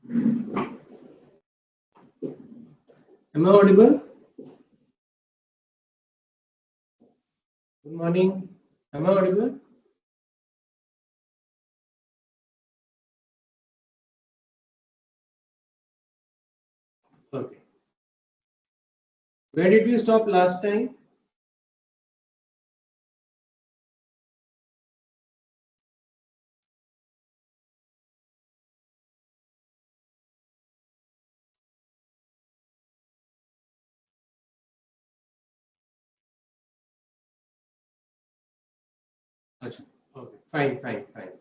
Am I audible? Good morning. Am I audible? Okay. Where did we stop last time? Acha. Okay. Fine, fine, fine.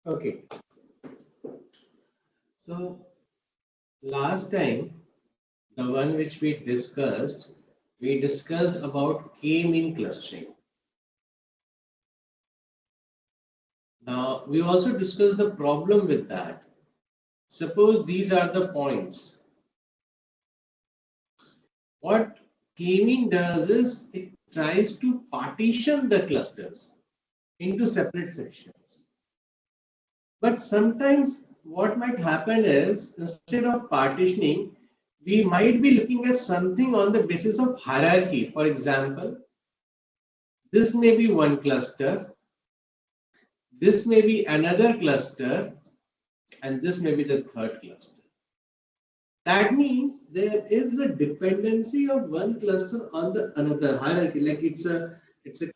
Okay. So last time, the one which we discussed about k-mean clustering. Now we also discussed the problem with that. Suppose these are the points. What k-mean does is it tries to partition the clusters into separate sections. But sometimes what might happen is instead of partitioning, we might be looking at something on the basis of hierarchy. For example, this may be one cluster, this may be another cluster, and this may be the third cluster. That means there is a dependency of one cluster on the another hierarchy. Like it's a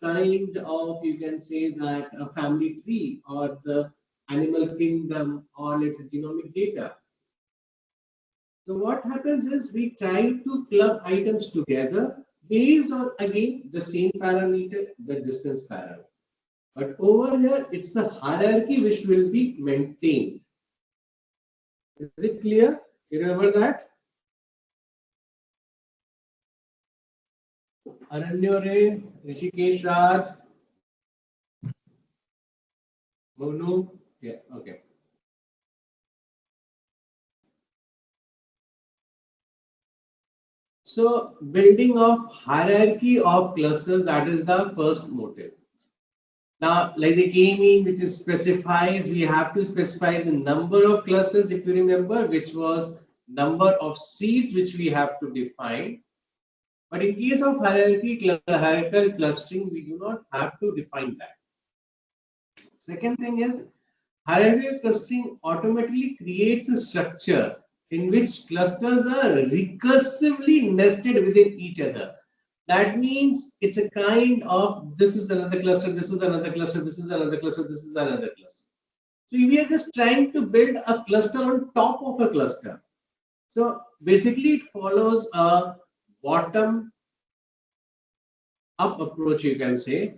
kind of, you can say that, a family tree or the animal kingdom, or let's say genomic data. So what happens is we try to club items together based on again the same parameter, the distance parameter. But over here, it's the hierarchy which will be maintained. Is it clear? You remember that? Aranyore, Rishikesh Raj, Monu. Yeah, okay. So building of hierarchy of clusters, that is the first motive. Now, like the k-mean, which is specifies, we have to specify the number of clusters, if you remember, which was number of seeds which we have to define. But in case of hierarchical clustering, we do not have to define that. Second thing is, hierarchical clustering automatically creates a structure in which clusters are recursively nested within each other. That means it's a kind of, this is another cluster, this is another cluster, this is another cluster, this is another cluster. So we are just trying to build a cluster on top of a cluster. So basically it follows a bottom up approach, you can say.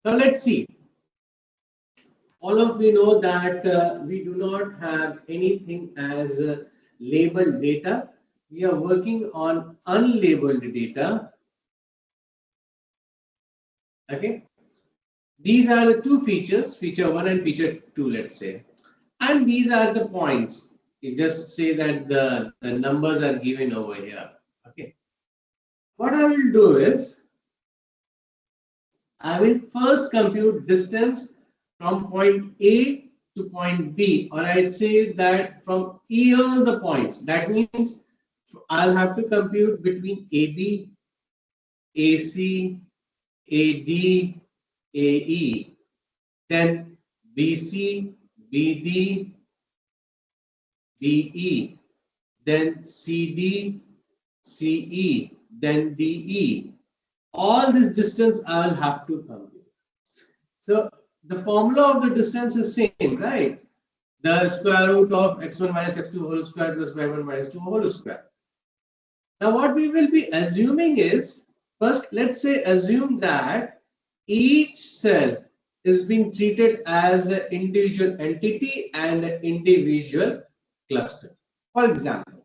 Now let's see. All of we know that we do not have anything as labeled data. We are working on unlabeled data. Okay. These are the two features, feature 1 and feature 2, let's say. And these are the points. You just say that the numbers are given over here. Okay. What I will do is, I will first compute distance from point A to point B, or I'd say that from all the points. That means I'll have to compute between AB, AC, AD, AE, then BC, BD, BE, then CD, CE, then DE. All this distance I will have to compute. So the formula of the distance is same, right? The square root of x1 minus x2 whole square plus y1 minus 2 whole square. Now what we will be assuming is, first let's say assume that each cell is being treated as an individual entity and an individual cluster. For example,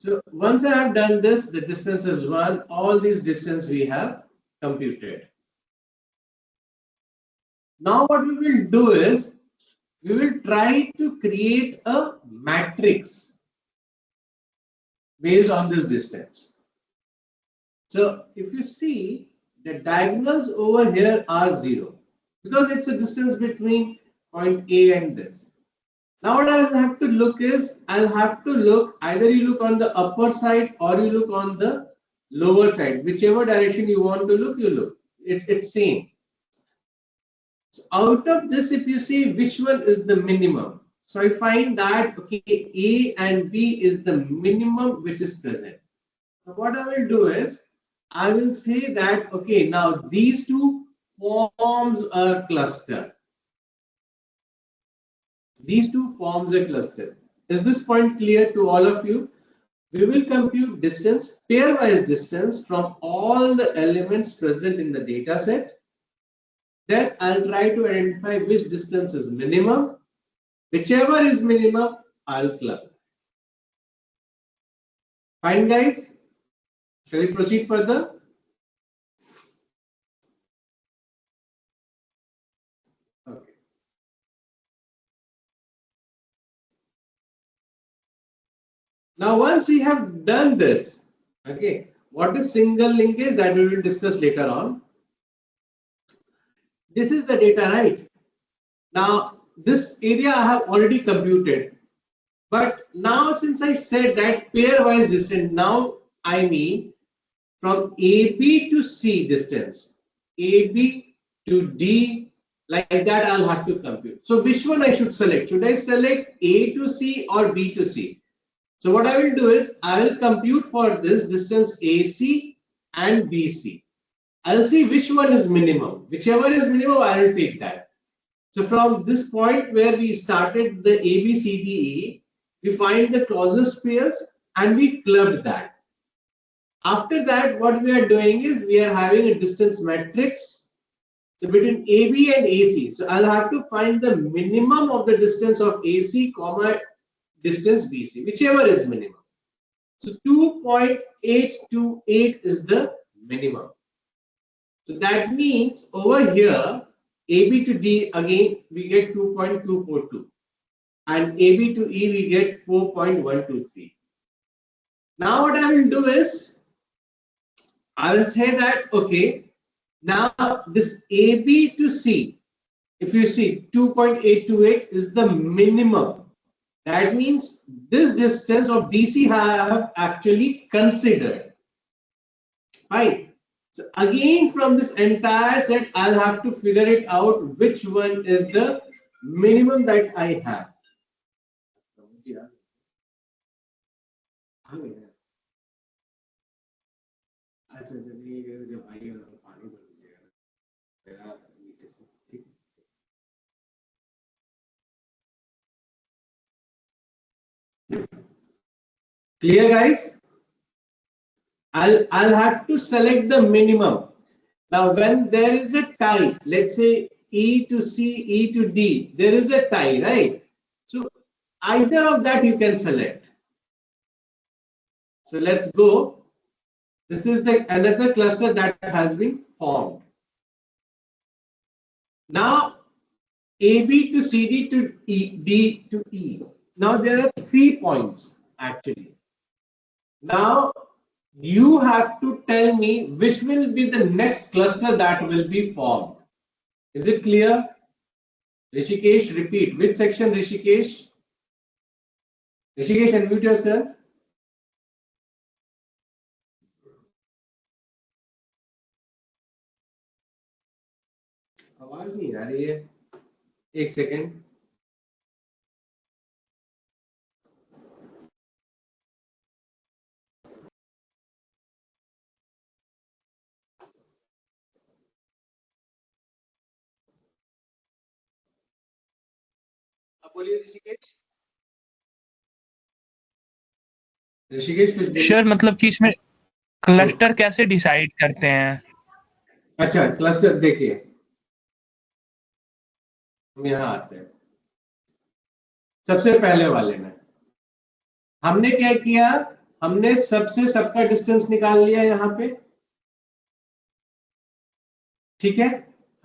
so once I have done this, the distance is 1, all these distance we have computed. Now what we will do is, we will try to create a matrix based on this distance. So if you see, the diagonals over here are 0 because it's a distance between point A and this. Now what I'll have to look is, I'll have to look, either you look on the upper side or you look on the lower side, whichever direction you want to look, you look. It's same. So out of this, if you see which one is the minimum, so I find that okay, A and B is the minimum which is present. So what I will do is, I will say that okay, now these two forms a cluster. These two forms a cluster. Is this point clear to all of you? We will compute distance, pairwise distance from all the elements present in the data set. Then I'll try to identify which distance is minimum. Whichever is minimum, I'll club. Fine, guys? Shall we proceed further? Okay. Now, once we have done this, okay, what is single linkage, that we will discuss later on. This is the data, right? Now, this area I have already computed. But now, since I said that pairwise distance, now I mean from AB to C distance, AB to D, like that I'll have to compute. So which one I should select? Should I select A to C or B to C? So what I will do is I will compute for this distance AC and BC. I'll see which one is minimum. Whichever is minimum, I will take that. So from this point where we started the ABCDE, we find the closest pairs and we clubbed that. After that, what we are doing is we are having a distance matrix. So between AB and AC. So I'll have to find the minimum of the distance of AC, comma distance BC, whichever is minimum. So 2.828 is the minimum. So that means over here, AB to D, again, we get 2.242. And AB to E, we get 4.123. Now what I will do is, I will say that, okay, now this AB to C, if you see 2.828 is the minimum. That means this distance of BC have actually considered. Right. So again, from this entire set, I'll have to figure it out which one is the minimum that I have. Clear, guys? I'll have to select the minimum. Now, when there is a tie, let's say E to C, E to D, there is a tie, right? So either of that you can select. So let's go. This is the another cluster that has been formed. Now, AB to CD to E, D to E. Now there are 3 points actually. Now you have to tell me which will be the next cluster that will be formed. Is it clear? Rishikesh, repeat. Which section, Rishikesh? Rishikesh, unmute yourself. आवाज नहीं आ रही है. एक second. अब बोलिए ऋषिकेश. ऋषिकेश कुछ बोलिए. Sir मतलब कि इसमें क्लस्टर कैसे डिसाइड करते हैं? अच्छा, क्लस्टर देखिए, हम यहाँ आते हैं. सबसे पहले वाले में हमने क्या किया, हमने सबसे सबका डिस्टेंस निकाल लिया यहाँ पे. ठीक है,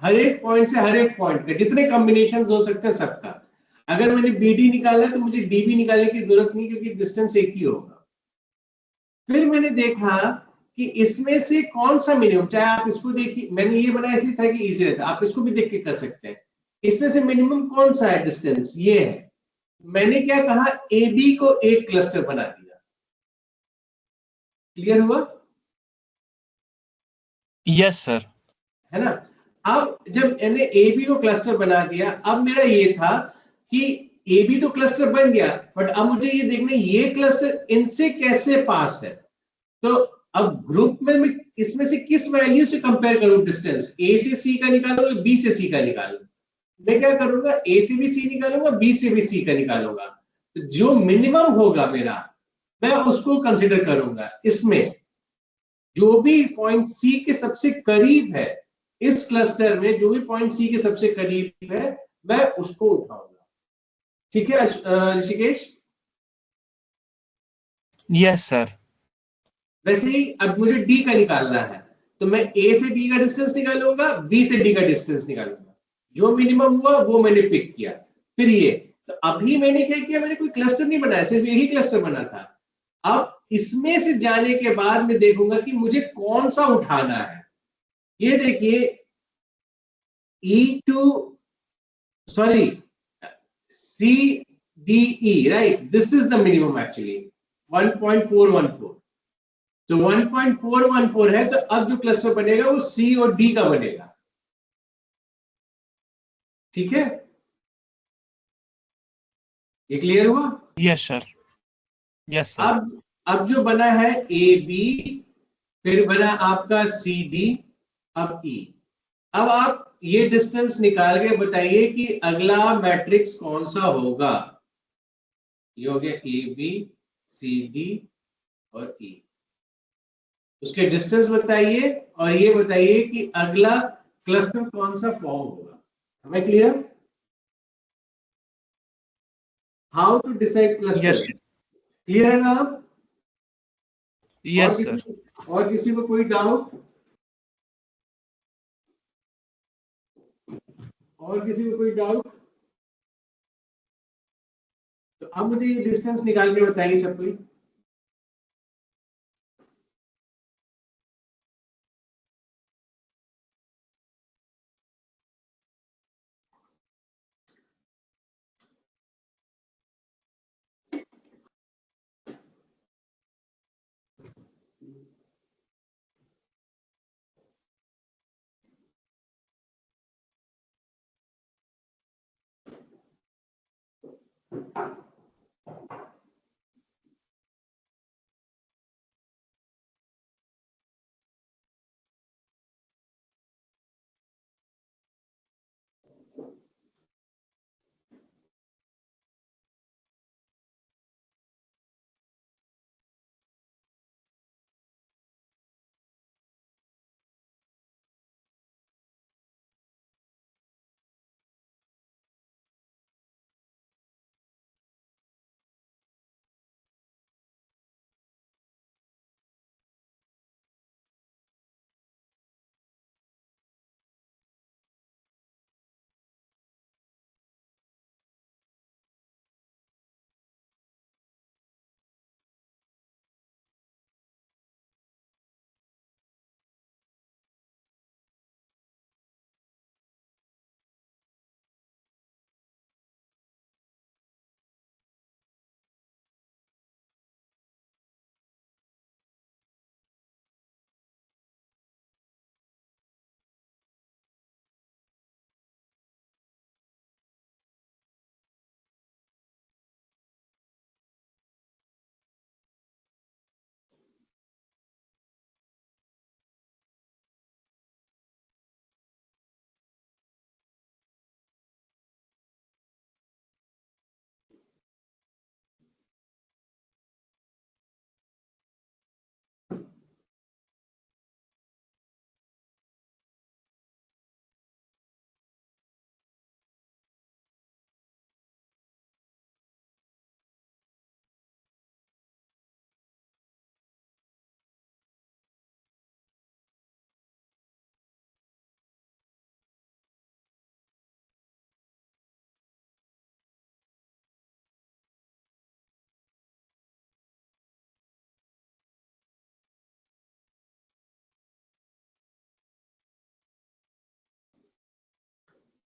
हर एक पॉइंट से हर एक पॉइंट का जितने कॉम्बिनेशन हो सकते हैं सबका. अगर मैंने BD निकाला तो मुझे DB निकालने की जरूरत नहीं, क्योंकि डिस्टेंस एक ही होगा. फिर मैंने देखा कि इसमें से कौन सा मिनिमम, चाहे आप इसको देखिए, मैंने ये बनाया इसलिए था कि इजी रहता है, आप इसको भी देख के कर सकते हैं. इसमें से मिनिमम कौन सा है डिस्टेंस, ये है. मैंने क्या कहा, AB को एक क्लस्टर बना दिया. क्लियर हुआ? Yes sir. है ना. अब जब मैंने AB को क्लस्टर बना दिया, अब मेरा ये था कि AB तो क्लस्टर बन गया, बट अब मुझे ये देखना ये क्लस्टर इनसे कैसे पास है. तो अब ग्रुप में मैं इसमें से किस वैल्यू से कंपेयर करूं डिस्टेंस, A से C का निकालूं या B से C का निकालूं. मैं क्या करूंगा, A से भी C निकालूंगा, B से भी C का निकालूंगा. तो जो मिनिमम होगा मेरा, मैं उसको कंसिडर करूंगा। इसमें जो भी पॉइंट सी के सबसे करीब है, इस क्लस्टर में जो भी पॉइंट सी के सबसे करीब है, मैं उसको उठाऊंगा। ठीक है ऋषिकेश? Yes sir. वैसे ही अब मुझे डी का निकालना है, तो मैं ए से डी का डिस्टेंस निकालूंगा, बी से डी का डिस्टेंस निकालूंगा। जो मिनिमम हुआ वो मैंने पिक किया। फिर ये, तो अभी मैंने क्या किया, मैंने कोई क्लस्टर नहीं बनाया, सिर्फ यही क्लस्टर बना था। अब इसमें से जाने के बाद मैं देखूंगा कि मुझे कौन सा उठाना है। ये देखिए, E two, sorry, C D E, right, this is the minimum actually, 1.414। तो 1.414 है, तो अब जो क्लस्टर बनेगा वो सी और डी का बनेगा। ठीक है, ये क्लियर हुआ? Yes sir. Yes sir. अब जो बना है ए बी, फिर बना आपका सी डी, अब ई। अब आप ये डिस्टेंस निकाल के बताइए कि अगला मैट्रिक्स कौन सा होगा। ये हो गया ए बी, सी डी और ई। उसके डिस्टेंस बताइए, और ये बताइए कि अगला क्लस्टर कौन सा फॉर्म होगा। हमें clear? How to decide cluster, yes. Clear है ना आप? और यस किसी सर। और किसी को कोई डाउट? और किसी को कोई डाउट? तो अब मुझे ये डिस्टेंस निकाल के बताइए सब कोई।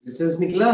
डिस्टेंस निकला?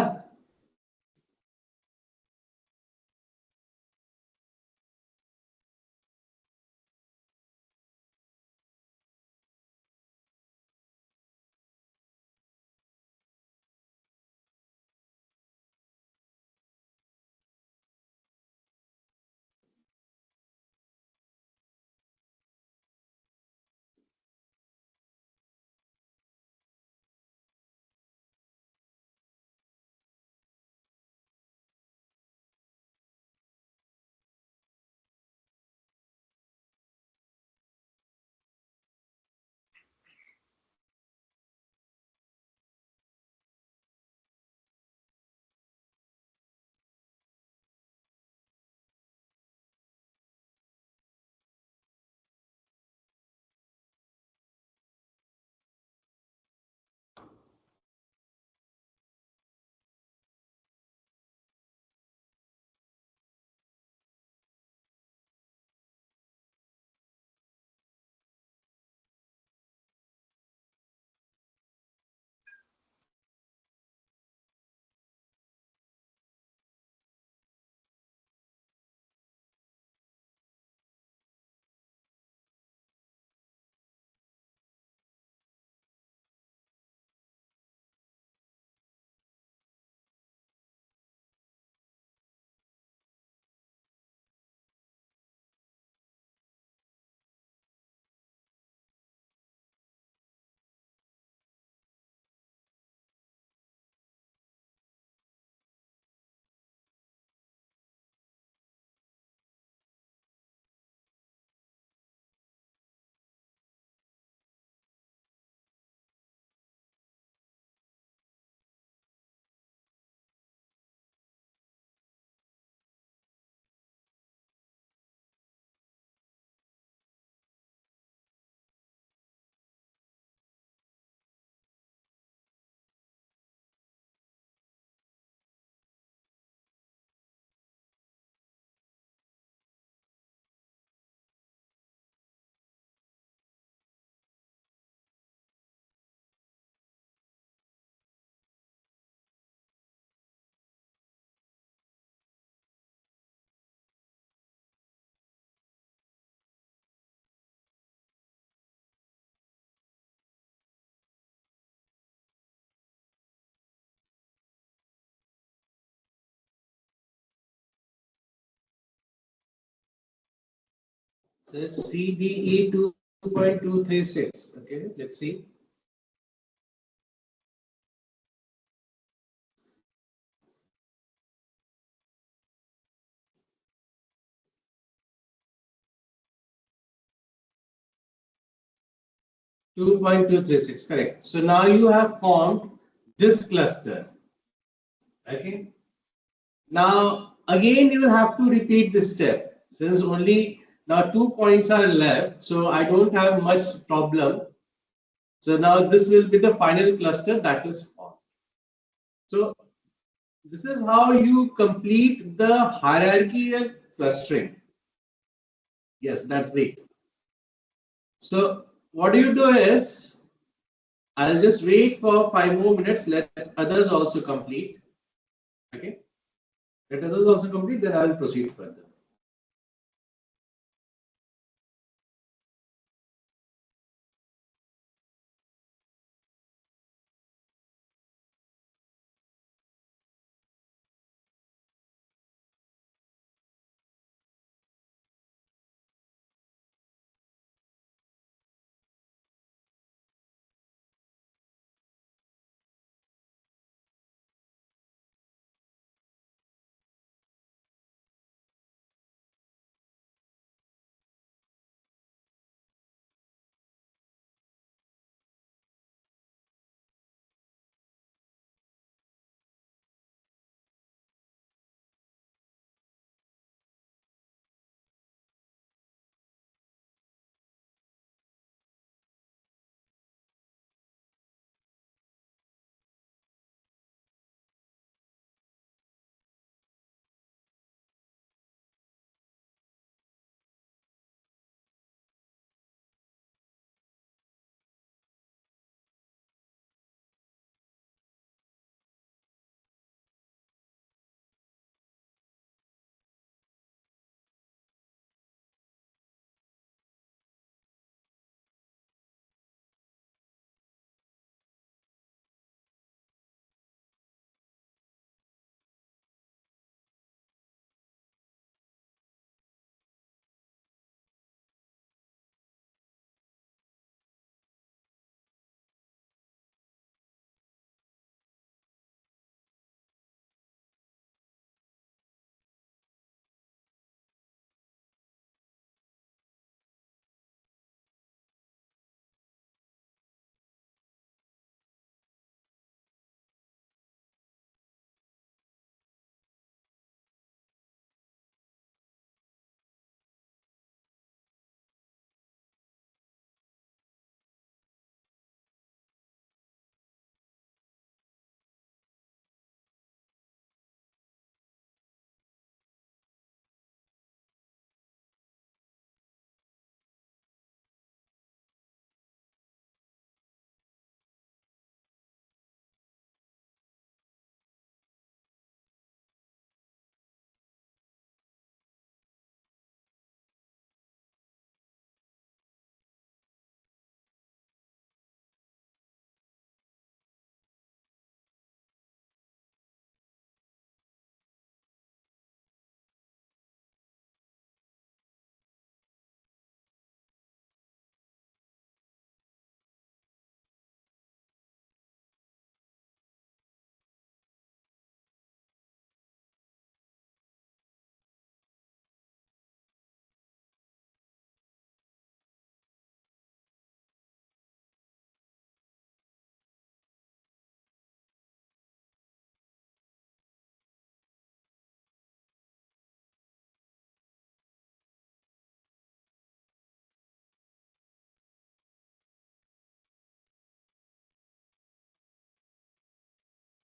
This CBE 2.236. Okay, let's see. Two point two three six, correct. So now you have formed this cluster. Okay. Now again you will have to repeat this step since only now 2 points are left. So I don't have much problem. So now this will be the final cluster that is formed. So this is how you complete the hierarchical clustering. Yes, that's great. So what you do is, I'll just wait for 5 more minutes. Let others also complete. Okay. Let others also complete. Then I will proceed further.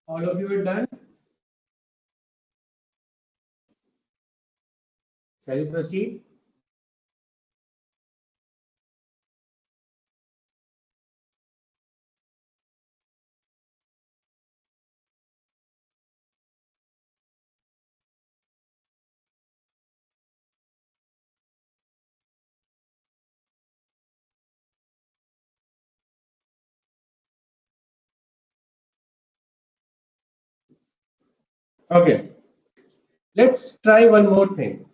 All of you are done. Shall we proceed? Okay. Let's try one more thing.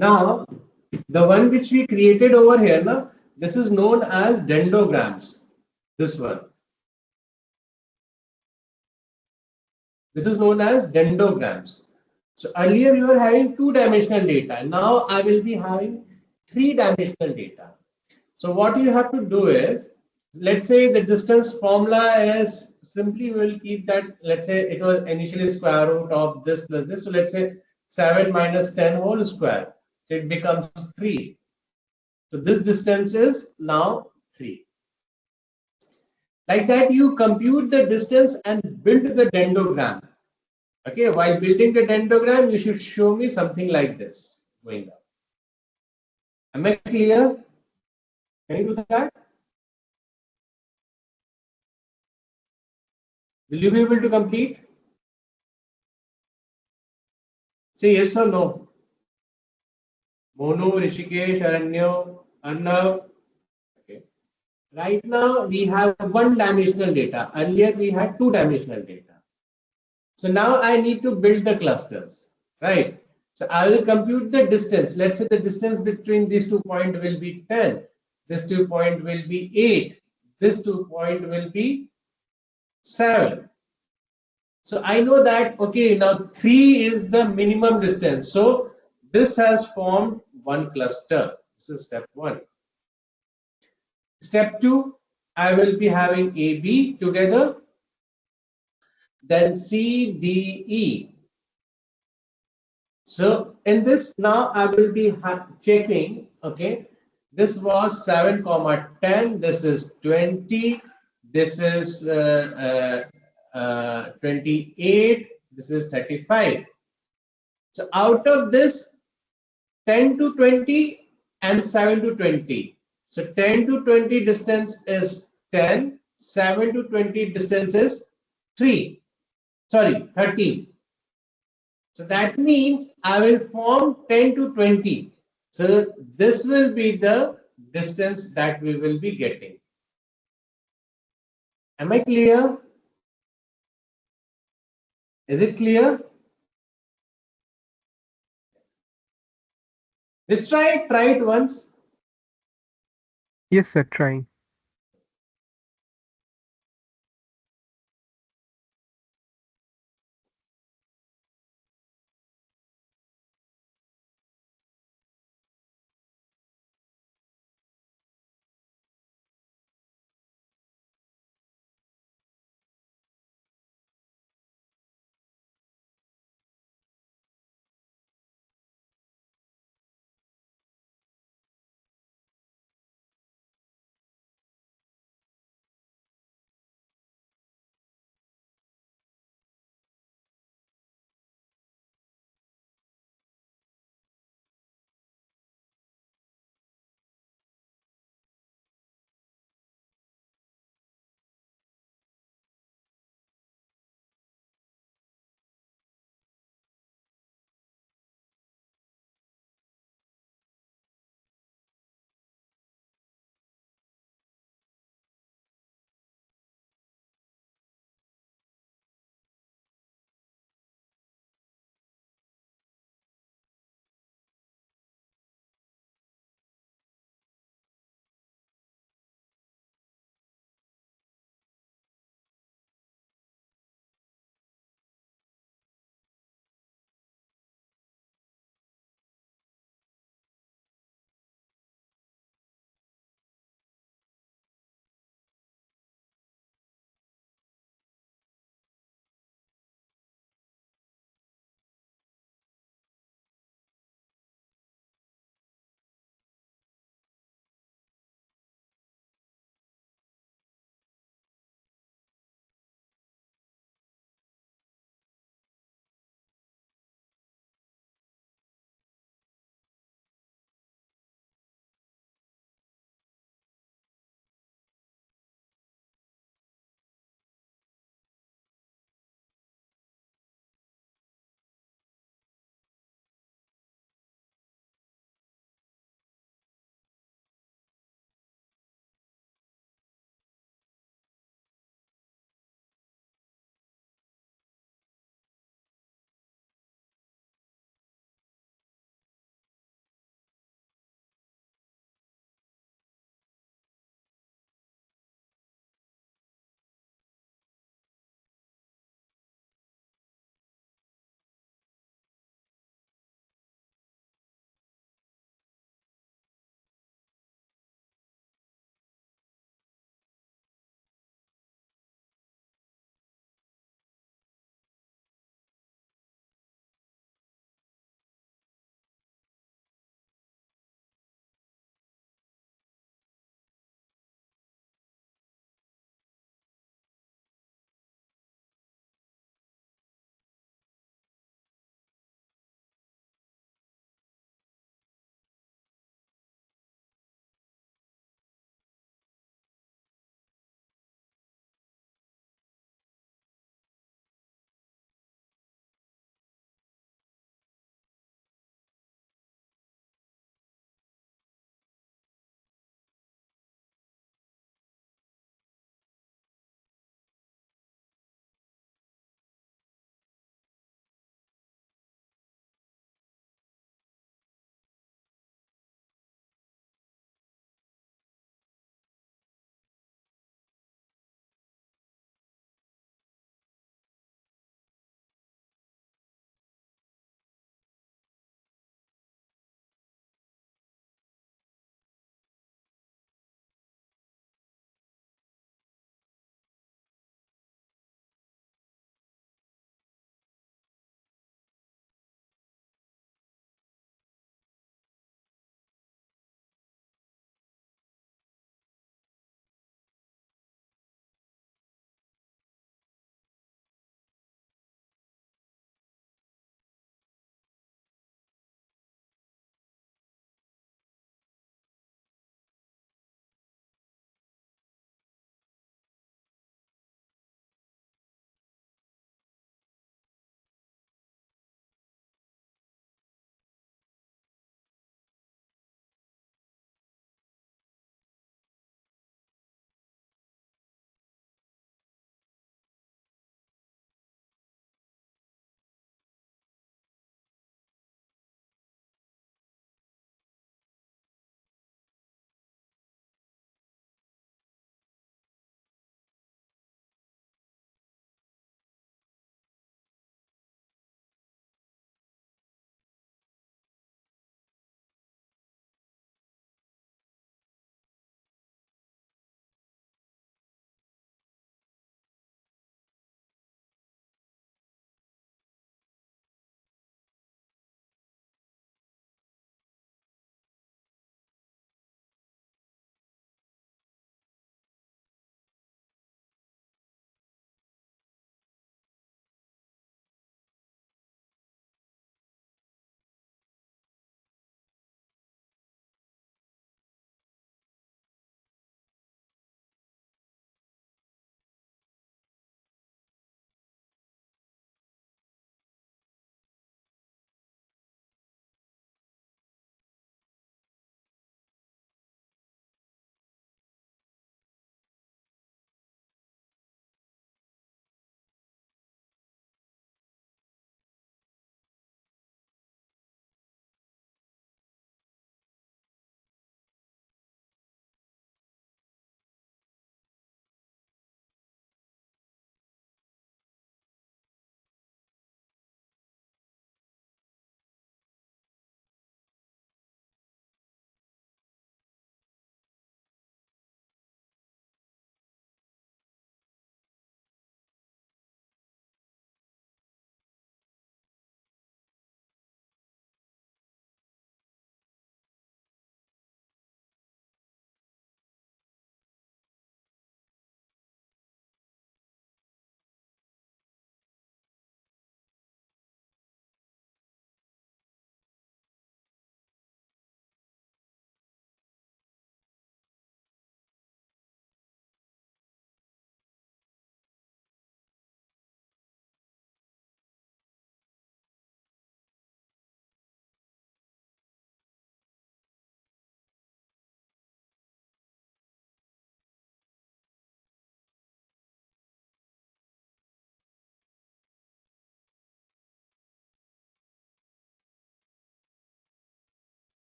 Now, the one which we created over here, now, this is known as dendrograms. This one. This is known as dendrograms. So earlier we were having two-dimensional data. Now I will be having three-dimensional data. So what you have to do is, let's say the distance formula is simply we will keep that, let's say it was initially square root of this plus this. So let's say 7 minus 10 whole square. It becomes 3. So this distance is now 3. Like that, you compute the distance and build the dendrogram. Okay, while building the dendrogram, you should show me something like this going up. Am I clear? Can you do that? Will you be able to complete? Say yes or no. Monu, Rishikesh, Aranyo, Arnav. Okay. Right now we have one-dimensional data. Earlier we had two-dimensional data. So now I need to build the clusters, right? So I will compute the distance. Let's say the distance between these 2 points will be 10. This 2 point will be 8. This 2 point will be 7. So I know that, okay, now 3 is the minimum distance. So this has formed one cluster. This is step 1. Step 2, I will be having AB together, then C, D, E. So in this now I will be checking, okay, this was 7 comma 10, this is 20, this is 28, this is 35. So out of this 10 to 20 and 7 to 20. So 10 to 20 distance is 10, 7 to 20 distance is 3, sorry, 13. So that means I will form 10 to 20. So this will be the distance that we will be getting. Am I clear? Is it clear? Let's try it once. Yes, sir, trying.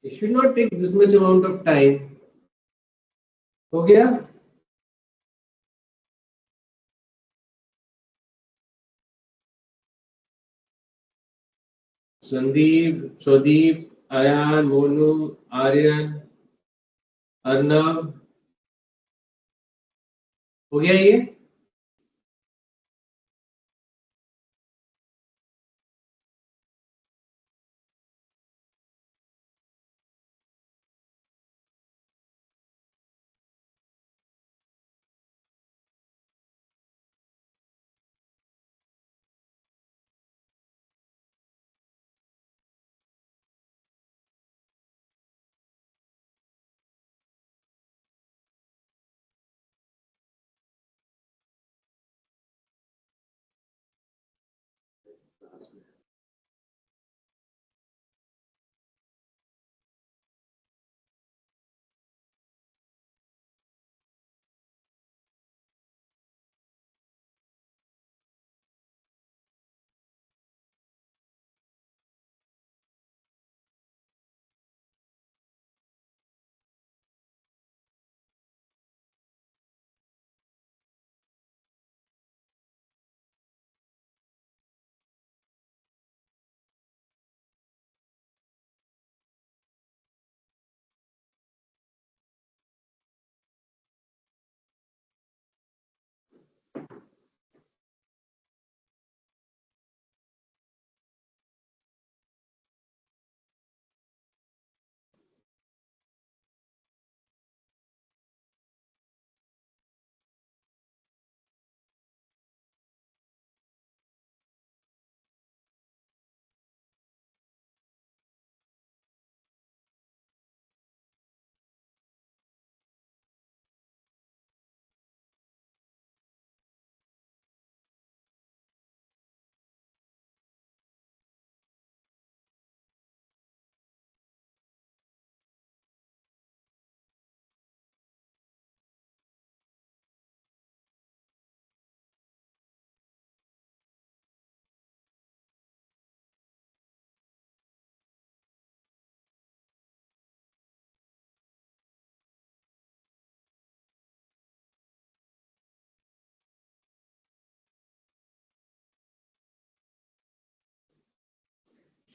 It should not take this much amount of time. हो गया? संदीप, स्वदीप, आयान, मोनू, आर्यन, अर्नव, हो गया ये?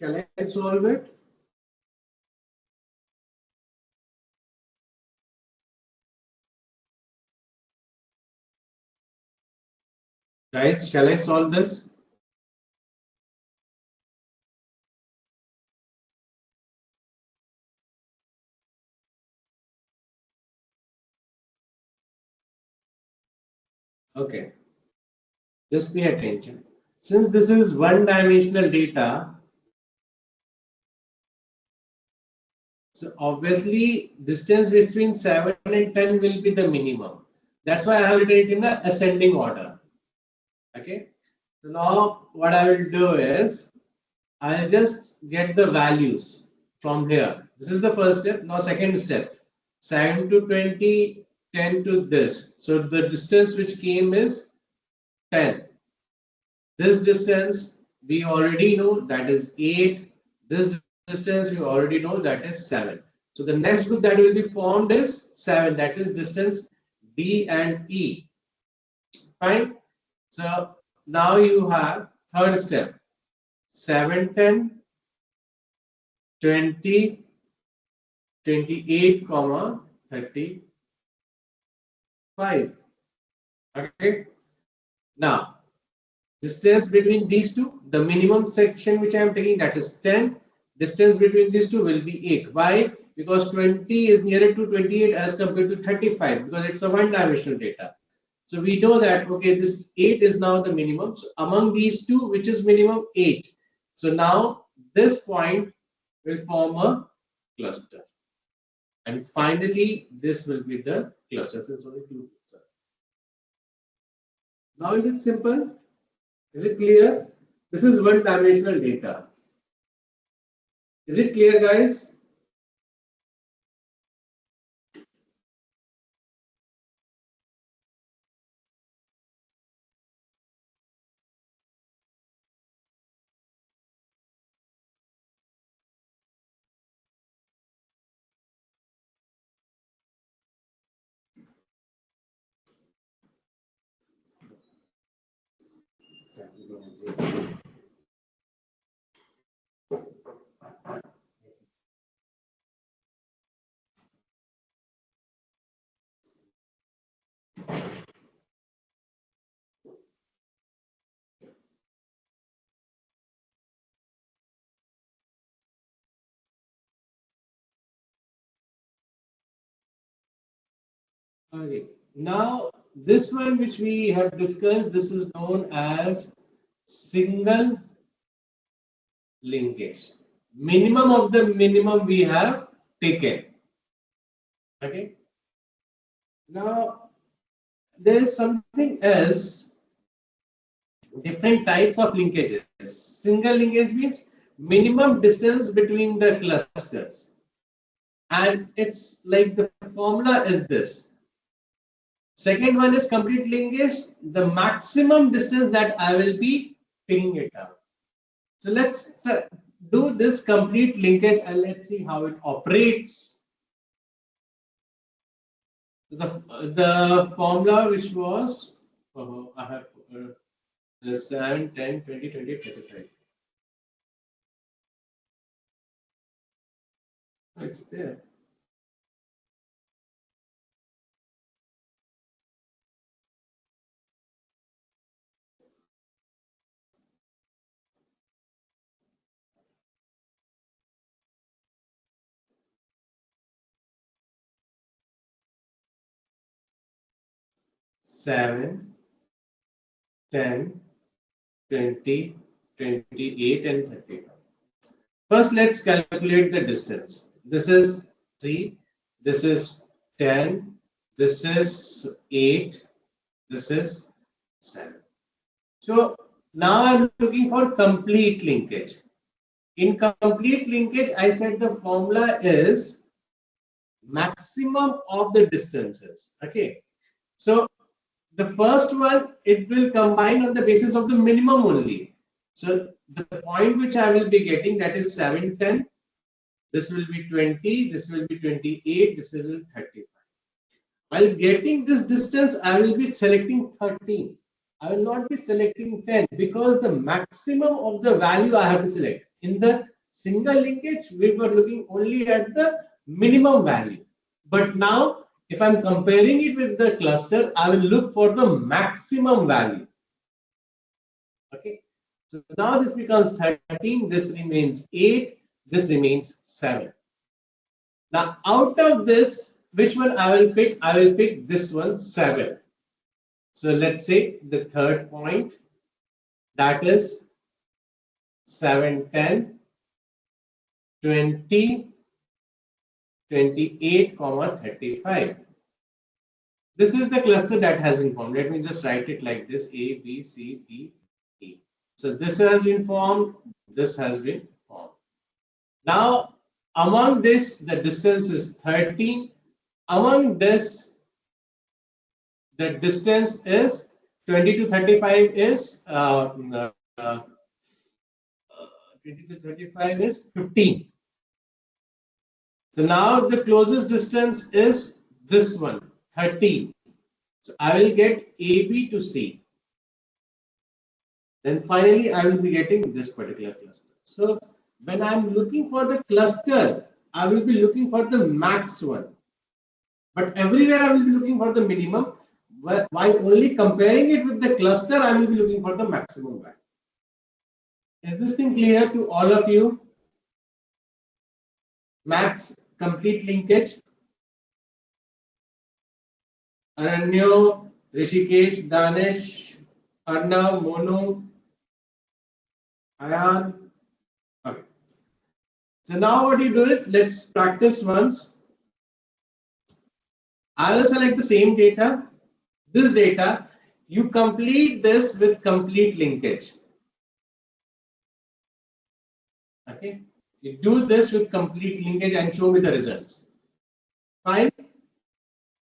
Shall I solve it? Guys, shall I solve this? Okay, just pay attention. Since this is one-dimensional data, so obviously distance between 7 and 10 will be the minimum. That's why I have written it in the ascending order. Okay. So now what I will do is I'll just get the values from here. This is the first step. Now second step, 7 to 20, 10 to this. So the distance which came is 10. This distance we already know, that is 8. This distance we already know, that is 7. So the next group that will be formed is 7, that is distance D and E. Fine. So now you have third step, 7, 10, 20, 28, 35. Okay. Now distance between these two, the minimum section which I am taking, that is 10. Distance between these two will be 8. Why? Because 20 is nearer to 28 as compared to 35, because it's a one-dimensional data. So we know that, okay, this 8 is now the minimum. So among these two, which is minimum? 8. So now this point will form a cluster. And finally, this will be the cluster. Since only two. Now is it simple? Is it clear? This is one-dimensional data. Is it clear, guys? Okay. Now, this one which we have discussed, this is known as single linkage. Minimum of the minimum we have taken. Okay. Now, there is something else, different types of linkages. Single linkage means minimum distance between the clusters. And it's like the formula is this. Second one is complete linkage, the maximum distance that I will be picking it up. So let's do this complete linkage and let's see how it operates. The formula which was, I have 7, 10, 20, 20, 25. It's there. Seven, 10, 20, 28, and 35. First, let's calculate the distance. This is 3, this is 10, this is 8, this is 7. So now I'm looking for complete linkage. In complete linkage, I said the formula is maximum of the distances. Okay. So the first one, it will combine on the basis of the minimum only. So the point which I will be getting, that is 7, 10. This will be 20, this will be 28, this will be 35. While getting this distance, I will be selecting 13. I will not be selecting 10 because the maximum of the value I have to select. In the single linkage, we were looking only at the minimum value. But now, if I'm comparing it with the cluster, I will look for the maximum value. Okay. So now this becomes 13, this remains 8, this remains 7. Now, out of this, which one I will pick? I will pick this one, 7. So let's say the third point, that is 7, 10, 20, 28, 35. This is the cluster that has been formed. Let me just write it like this: A, B, C, D, E. So this has been formed, this has been formed. Now, among this, the distance is 13. Among this, the distance is 20 to 35 is 20 to 35 is 15. So now the closest distance is this one, 13. So I will get AB to C. Then finally I will be getting this particular cluster. So when I'm looking for the cluster, I will be looking for the max one. But everywhere I will be looking for the minimum. While only comparing it with the cluster, I will be looking for the maximum value. Is this thing clear to all of you? Max complete linkage. Aranyo, Rishikesh, Danish, Arnav, Monu, Ayan. Okay. So now what you do is, let's practice once. I will select the same data. This data, you complete this with complete linkage. Okay. You do this with complete linkage and show me the results. Fine.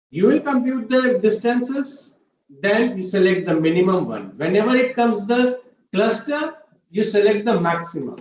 You will compute the distances, then you select the minimum one. Whenever it comes the cluster, you select the maximum.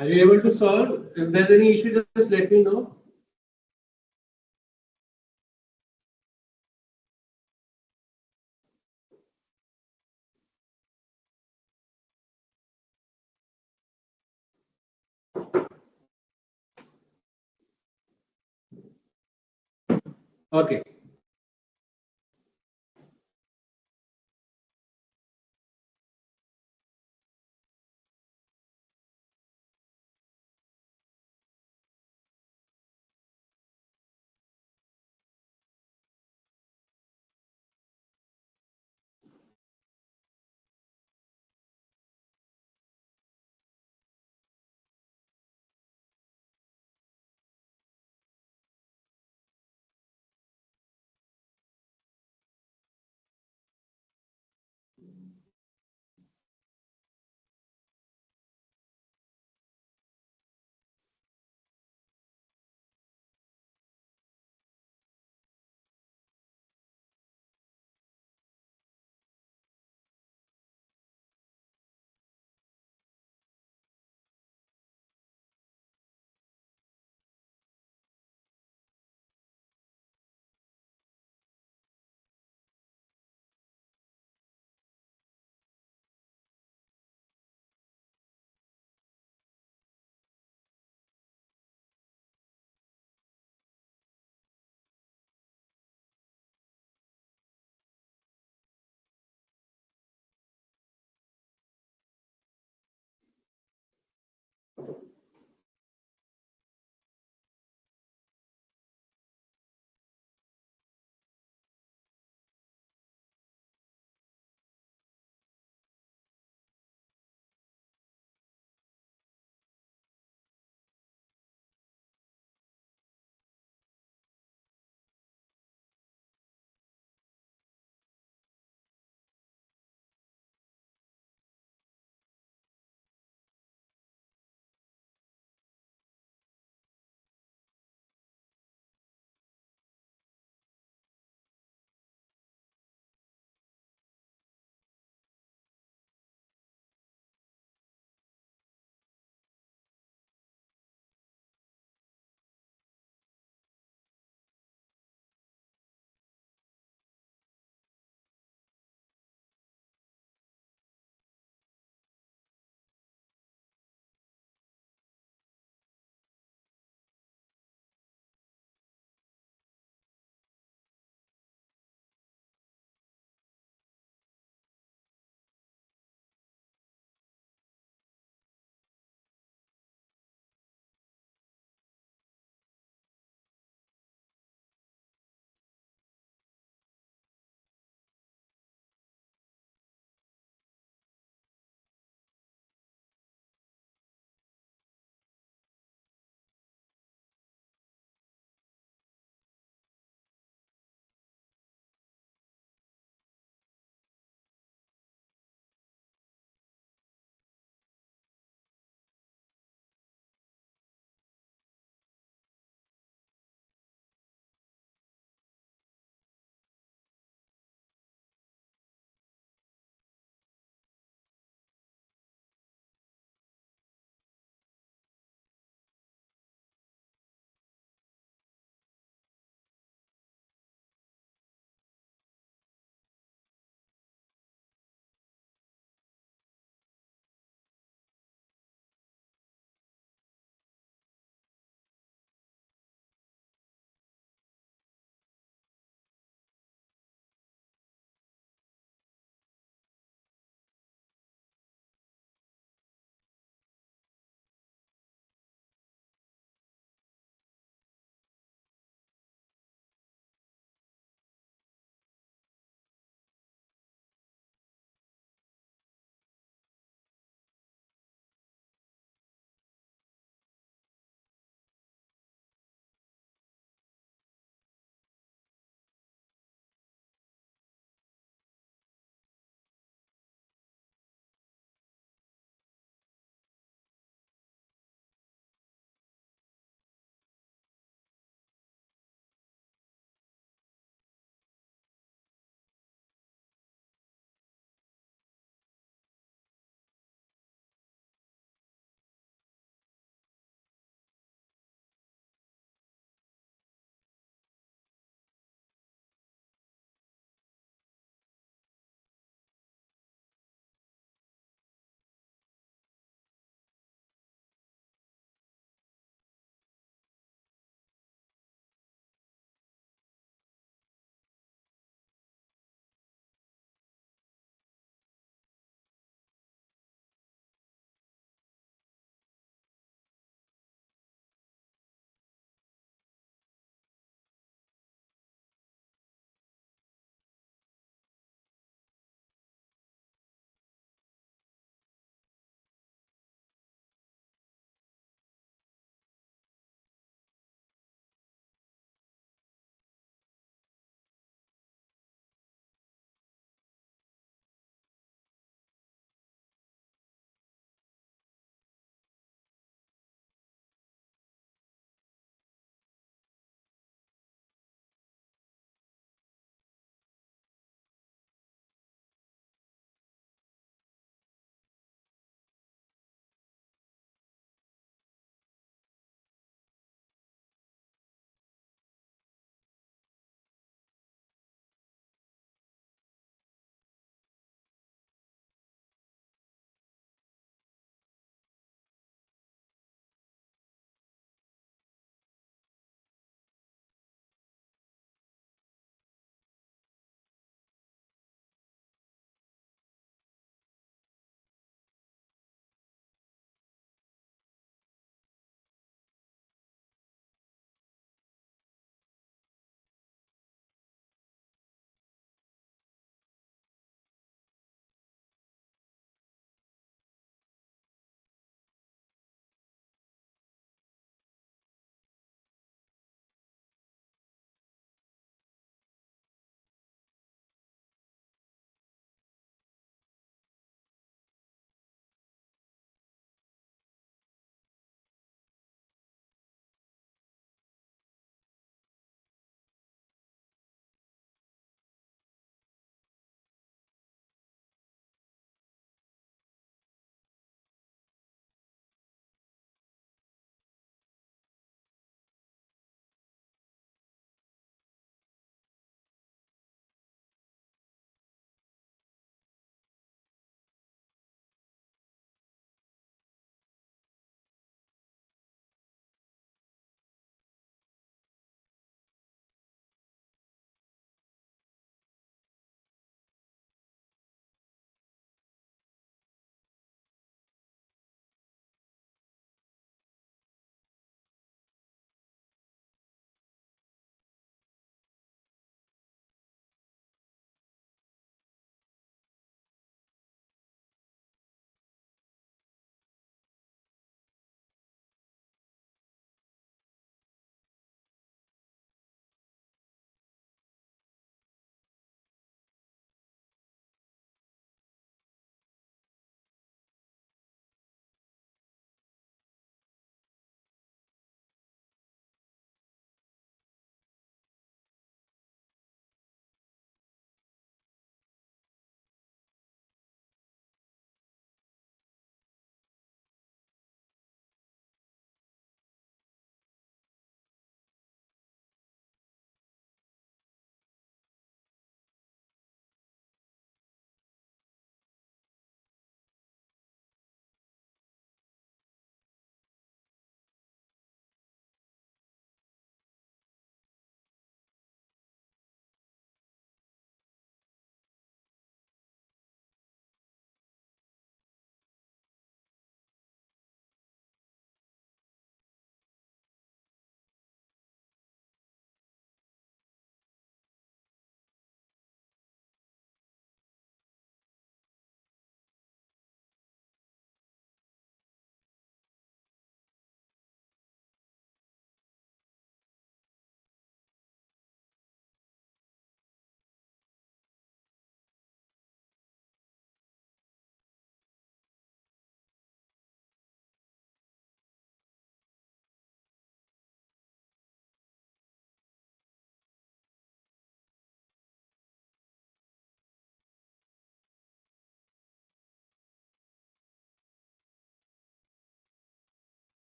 Are you able to solve? If there's any issue, just let me know. Okay.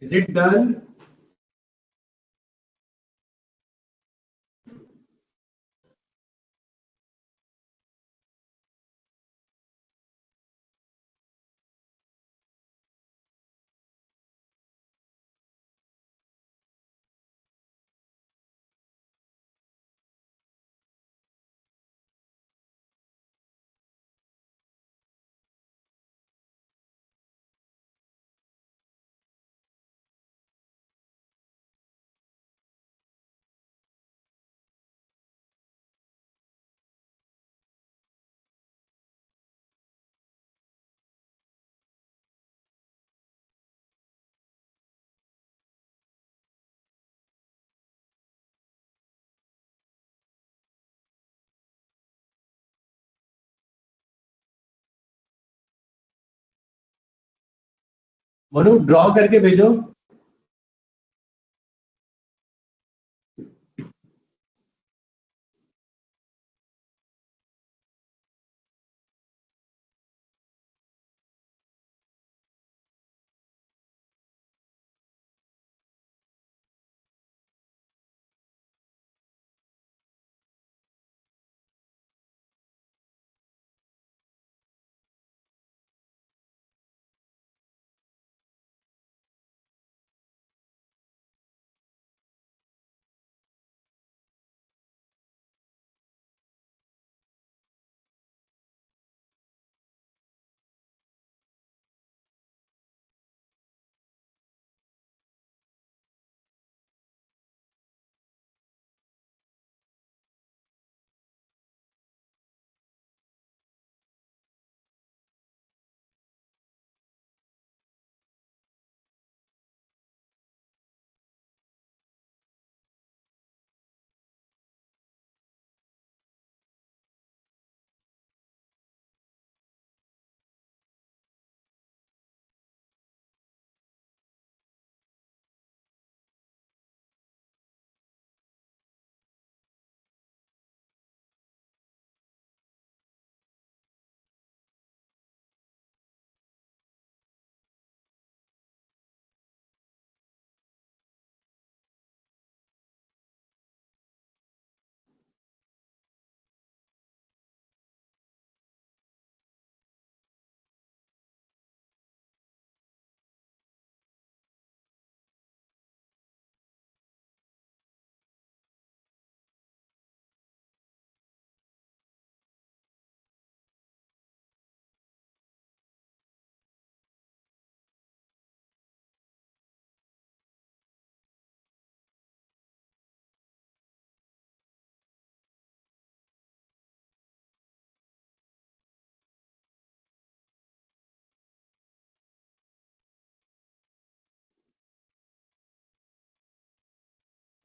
Is it done? Manu draw करके भेजो.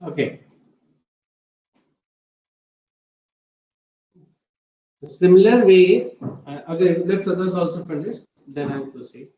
Okay. Similar way, okay, let's others also finish, then I'll proceed.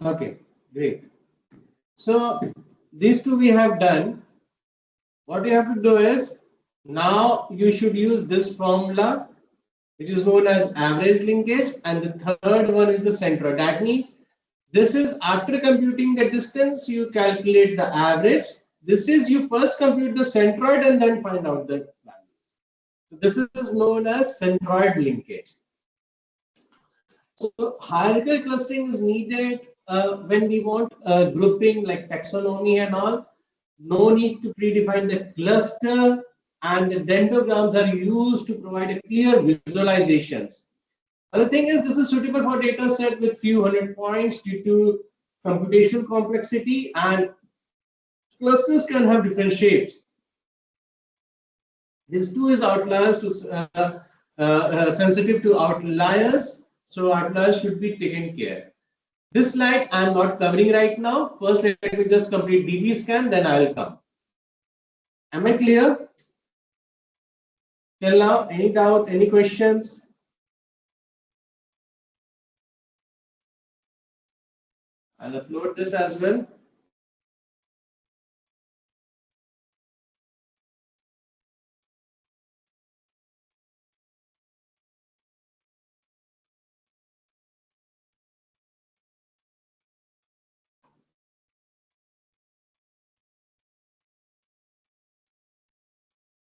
Okay, great. So these two we have done. What you have to do is now you should use this formula, which is known as average linkage, and the third one is the centroid. That means this is after computing the distance, you calculate the average. This is you first compute the centroid and then find out the value. So this is known as centroid linkage. So hierarchical clustering is needed when we want grouping like taxonomy and all. No need to predefine the cluster, and the dendrograms are used to provide a clear visualizations. Other thing is this is suitable for data set with few hundred points due to computational complexity, and clusters can have different shapes. This too is outliers to sensitive to outliers, so outliers should be taken care. This slide I am not covering right now. First, let me just complete DB scan, then I will come. Am I clear? Till now, any doubt, any questions? I'll upload this as well.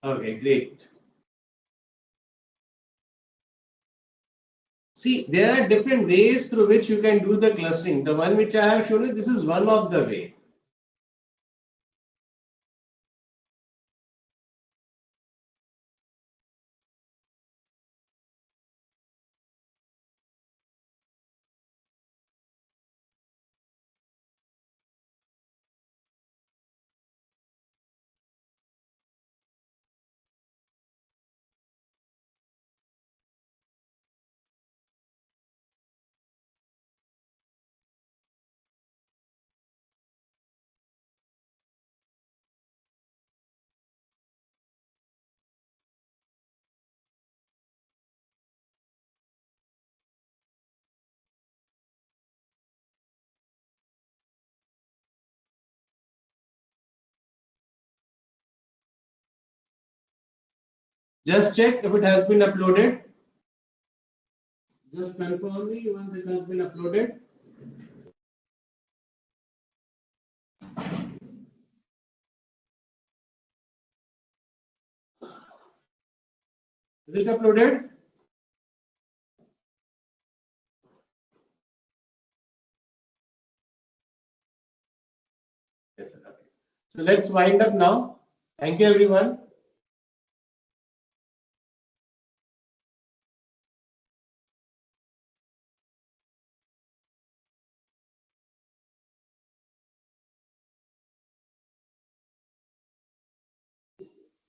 Okay, great. See, there are different ways through which you can do the clustering. The one which I have shown you, this is one of the way. Just check if it has been uploaded. Just confirm me once it has been uploaded. Is it uploaded? Yes, sir. Okay. So let's wind up now. Thank you, everyone.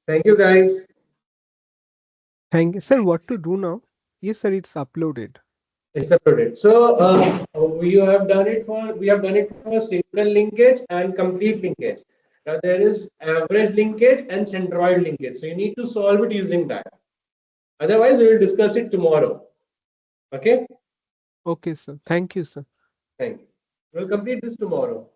Thank you, guys. Thank you. Sir, what to do now? Yes, sir, it's uploaded. It's uploaded. So we have done it for single linkage and complete linkage. Now there is average linkage and centroid linkage. So you need to solve it using that. Otherwise, we will discuss it tomorrow. Okay? Okay, sir. Thank you, sir. Thank you. We'll complete this tomorrow.